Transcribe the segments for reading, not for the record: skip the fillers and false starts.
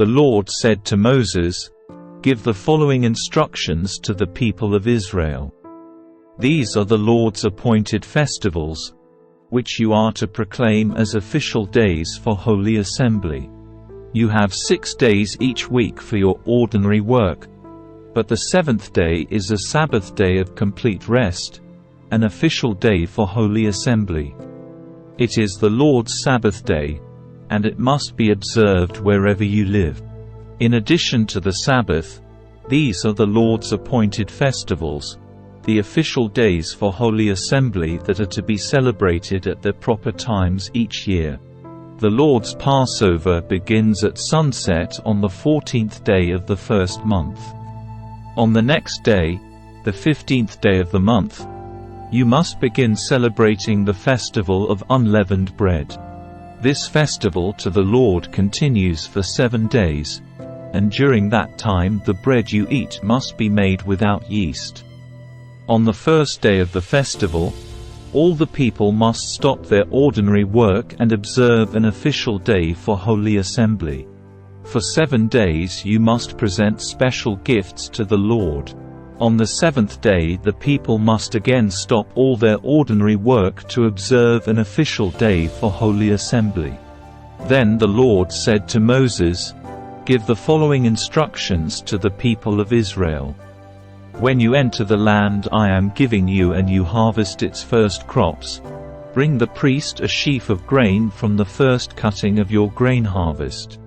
The Lord said to Moses, "Give the following instructions to the people of Israel. These are the Lord's appointed festivals, which you are to proclaim as official days for Holy Assembly. You have 6 days each week for your ordinary work, but the 7th day is a Sabbath day of complete rest, an official day for Holy Assembly. It is the Lord's Sabbath day, and it must be observed wherever you live. In addition to the Sabbath, these are the Lord's appointed festivals, the official days for Holy Assembly that are to be celebrated at their proper times each year. The Lord's Passover begins at sunset on the 14th day of the first month. On the next day, the 15th day of the month, you must begin celebrating the festival of unleavened bread. This festival to the Lord continues for 7 days, and during that time the bread you eat must be made without yeast. On the first day of the festival, all the people must stop their ordinary work and observe an official day for Holy Assembly. For 7 days you must present special gifts to the Lord. On the 7th day the people must again stop all their ordinary work to observe an official day for Holy Assembly. Then the Lord said to Moses, "Give the following instructions to the people of Israel. When you enter the land I am giving you and you harvest its first crops, bring the priest a sheaf of grain from the first cutting of your grain harvest.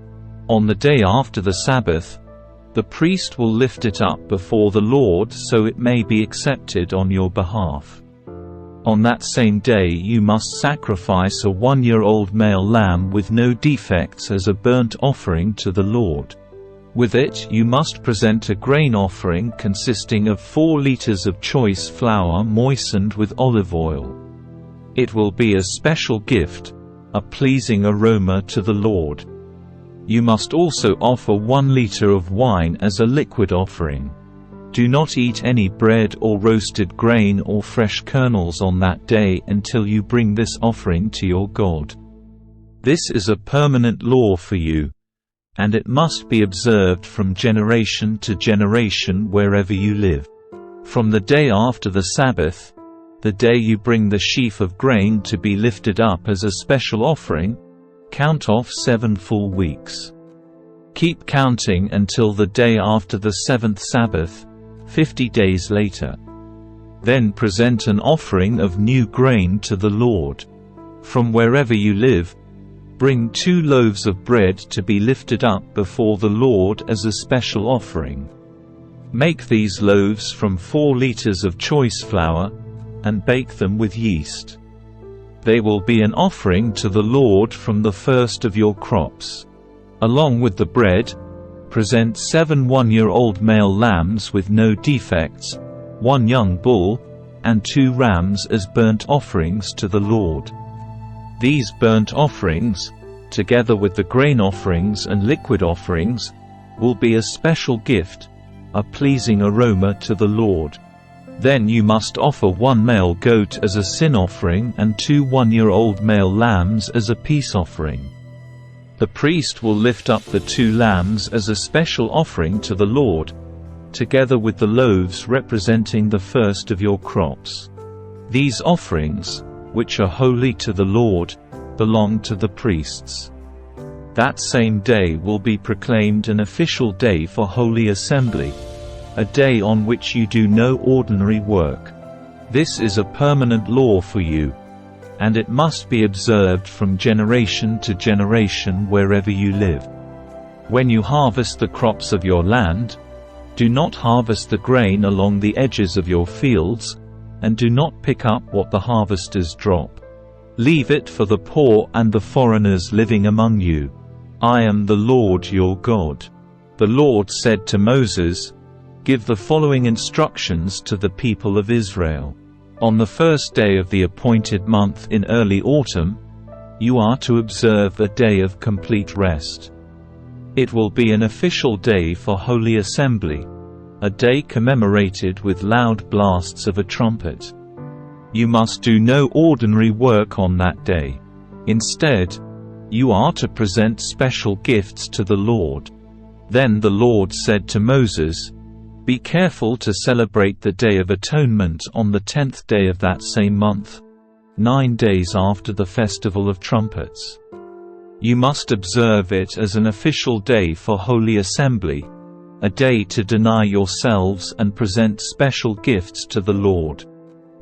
On the day after the Sabbath, the priest will lift it up before the Lord so it may be accepted on your behalf. On that same day you must sacrifice a 1-year-old male lamb with no defects as a burnt offering to the Lord. With it you must present a grain offering consisting of 4 liters of choice flour moistened with olive oil. It will be a special gift, a pleasing aroma to the Lord. You must also offer 1 liter of wine as a liquid offering. Do not eat any bread or roasted grain or fresh kernels on that day until you bring this offering to your God. This is a permanent law for you, and it must be observed from generation to generation wherever you live. From the day after the Sabbath, the day you bring the sheaf of grain to be lifted up as a special offering, count off 7 full weeks. Keep counting until the day after the 7th Sabbath, 50 days later. Then present an offering of new grain to the Lord. From wherever you live, bring 2 loaves of bread to be lifted up before the Lord as a special offering. Make these loaves from 4 liters of choice flour, and bake them with yeast. They will be an offering to the Lord from the first of your crops. Along with the bread, present 7 1-year-old male lambs with no defects, 1 young bull, and 2 rams as burnt offerings to the Lord. These burnt offerings, together with the grain offerings and liquid offerings, will be a special gift, a pleasing aroma to the Lord. Then you must offer 1 male goat as a sin offering and 2 1-year-old male lambs as a peace offering. The priest will lift up the 2 lambs as a special offering to the Lord, together with the loaves representing the first of your crops. These offerings, which are holy to the Lord, belong to the priests. That same day will be proclaimed an official day for Holy Assembly, a day on which you do no ordinary work. This is a permanent law for you, and it must be observed from generation to generation wherever you live. When you harvest the crops of your land, do not harvest the grain along the edges of your fields, and do not pick up what the harvesters drop. Leave it for the poor and the foreigners living among you. I am the Lord your God. The Lord said to Moses, "Give the following instructions to the people of Israel. On the first day of the appointed month in early autumn, you are to observe a day of complete rest. It will be an official day for Holy Assembly, a day commemorated with loud blasts of a trumpet. You must do no ordinary work on that day. Instead, you are to present special gifts to the Lord. Then the Lord said to Moses, "Be careful to celebrate the Day of Atonement on the 10th day of that same month, 9 days after the Festival of Trumpets. You must observe it as an official day for Holy Assembly, a day to deny yourselves and present special gifts to the Lord.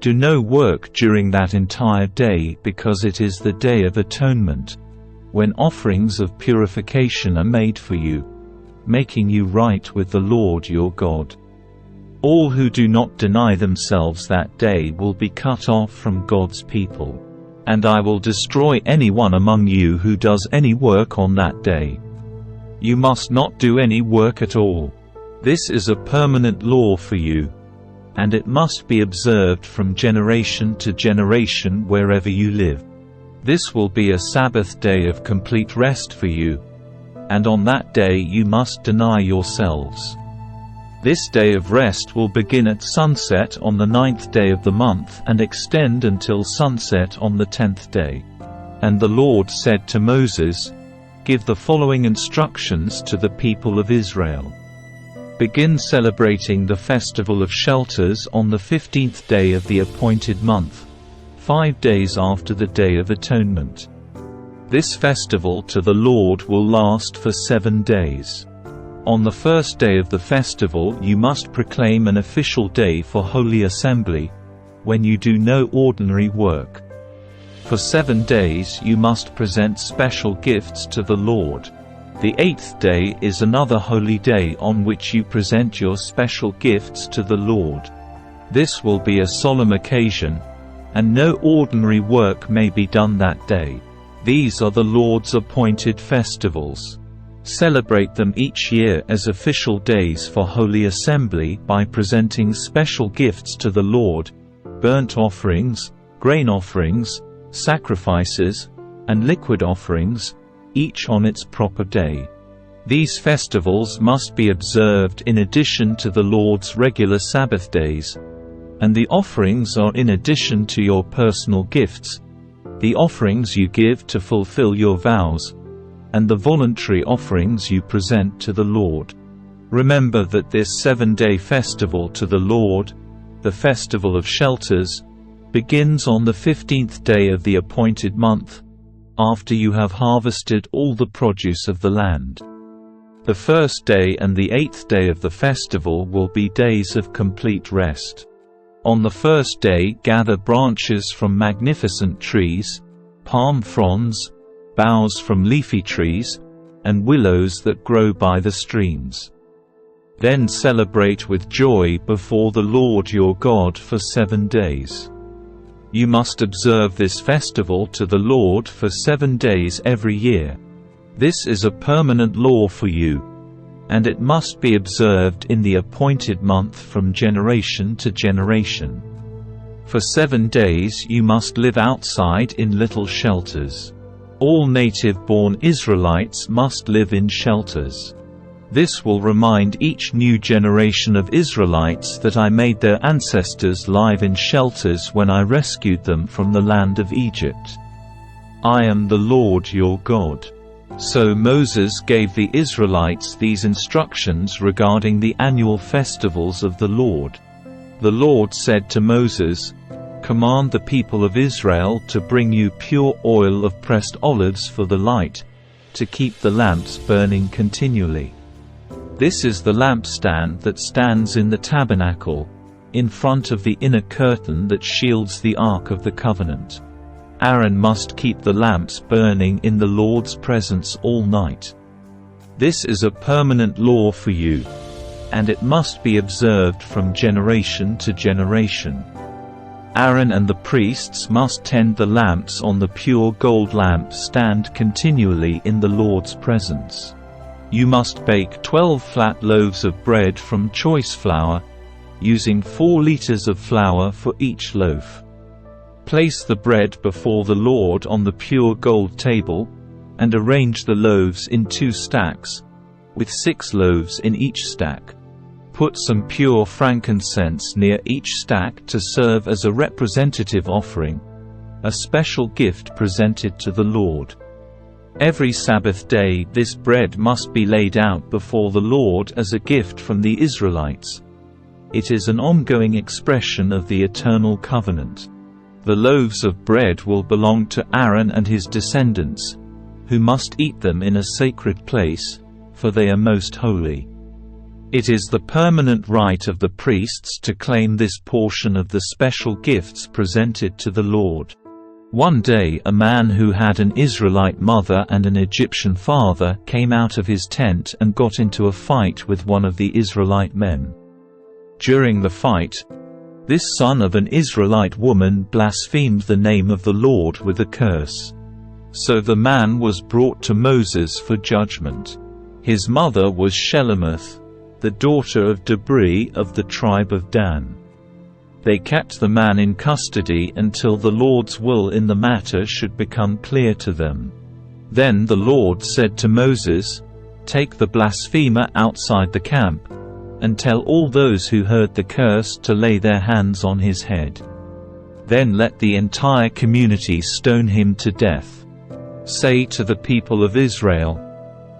Do no work during that entire day because it is the Day of Atonement, when offerings of purification are made for you, making you right with the Lord your God. All who do not deny themselves that day will be cut off from God's people, and I will destroy anyone among you who does any work on that day. You must not do any work at all. This is a permanent law for you, and it must be observed from generation to generation wherever you live. This will be a Sabbath day of complete rest for you, and on that day you must deny yourselves. This day of rest will begin at sunset on the 9th day of the month and extend until sunset on the 10th day." And the Lord said to Moses, "Give the following instructions to the people of Israel. Begin celebrating the Festival of Shelters on the 15th day of the appointed month, 5 days after the Day of Atonement. This festival to the Lord will last for 7 days. On the first day of the festival you must proclaim an official day for Holy Assembly, when you do no ordinary work. For 7 days you must present special gifts to the Lord. The 8th day is another holy day on which you present your special gifts to the Lord. This will be a solemn occasion, and no ordinary work may be done that day. These are the Lord's appointed festivals. Celebrate them each year as official days for Holy Assembly by presenting special gifts to the Lord, burnt offerings, grain offerings, sacrifices, and liquid offerings, each on its proper day. These festivals must be observed in addition to the Lord's regular Sabbath days, and the offerings are in addition to your personal gifts, the offerings you give to fulfill your vows, and the voluntary offerings you present to the Lord. Remember that this 7-day festival to the Lord, the Festival of Shelters, begins on the 15th day of the appointed month, after you have harvested all the produce of the land. The first day and the 8th day of the festival will be days of complete rest. On the first day gather branches from magnificent trees, palm fronds, boughs from leafy trees, and willows that grow by the streams. Then celebrate with joy before the Lord your God for 7 days. You must observe this festival to the Lord for 7 days every year. This is a permanent law for you, and it must be observed in the appointed month from generation to generation. For 7 days you must live outside in little shelters. All native-born Israelites must live in shelters. This will remind each new generation of Israelites that I made their ancestors live in shelters when I rescued them from the land of Egypt. I am the Lord your God." So Moses gave the Israelites these instructions regarding the annual festivals of the Lord. The Lord said to Moses, "Command the people of Israel to bring you pure oil of pressed olives for the light, to keep the lamps burning continually. This is the lampstand that stands in the tabernacle, in front of the inner curtain that shields the Ark of the Covenant. Aaron must keep the lamps burning in the Lord's presence all night. This is a permanent law for you, and it must be observed from generation to generation. Aaron and the priests must tend the lamps on the pure gold lamp stand continually in the Lord's presence. You must bake 12 flat loaves of bread from choice flour, using 4 liters of flour for each loaf. Place the bread before the Lord on the pure gold table, and arrange the loaves in 2 stacks, with 6 loaves in each stack. Put some pure frankincense near each stack to serve as a representative offering, a special gift presented to the Lord. Every Sabbath day this bread must be laid out before the Lord as a gift from the Israelites. It is an ongoing expression of the eternal covenant. The loaves of bread will belong to Aaron and his descendants, who must eat them in a sacred place, for they are most holy. It is the permanent right of the priests to claim this portion of the special gifts presented to the Lord. One day a man who had an Israelite mother and an Egyptian father came out of his tent and got into a fight with one of the Israelite men. During the fight, this son of an Israelite woman blasphemed the name of the Lord with a curse. So the man was brought to Moses for judgment. His mother was Shelomoth, the daughter of 𝗕𝗏 of the tribe of Dan. They kept the man in custody until the Lord's will in the matter should become clear to them. Then the Lord said to Moses, "Take the blasphemer outside the camp, and tell all those who heard the curse to lay their hands on his head. Then let the entire community stone him to death. Say to the people of Israel,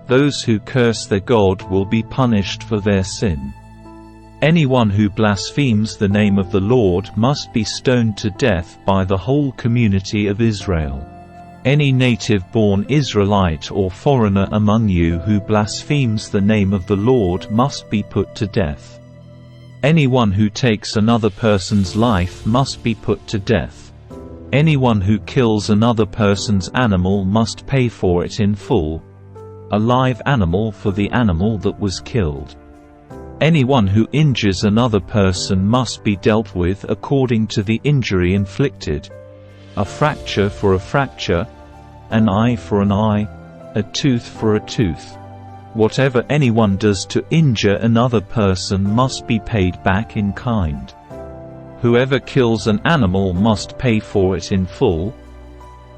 'Those who curse their God will be punished for their sin. Anyone who blasphemes the name of the Lord must be stoned to death by the whole community of Israel. Any native-born Israelite or foreigner among you who blasphemes the name of the Lord must be put to death. Anyone who takes another person's life must be put to death. Anyone who kills another person's animal must pay for it in full, a live animal for the animal that was killed. Anyone who injures another person must be dealt with according to the injury inflicted. A fracture for a fracture, an eye for an eye, a tooth for a tooth. Whatever anyone does to injure another person must be paid back in kind. Whoever kills an animal must pay for it in full,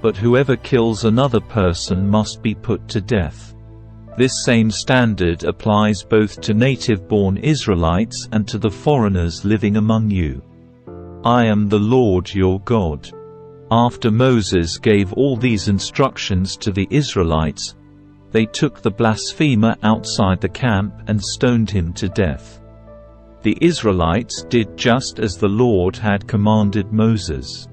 but whoever kills another person must be put to death. This same standard applies both to native-born Israelites and to the foreigners living among you. I am the Lord your God." After Moses gave all these instructions to the Israelites, they took the blasphemer outside the camp and stoned him to death. The Israelites did just as the Lord had commanded Moses.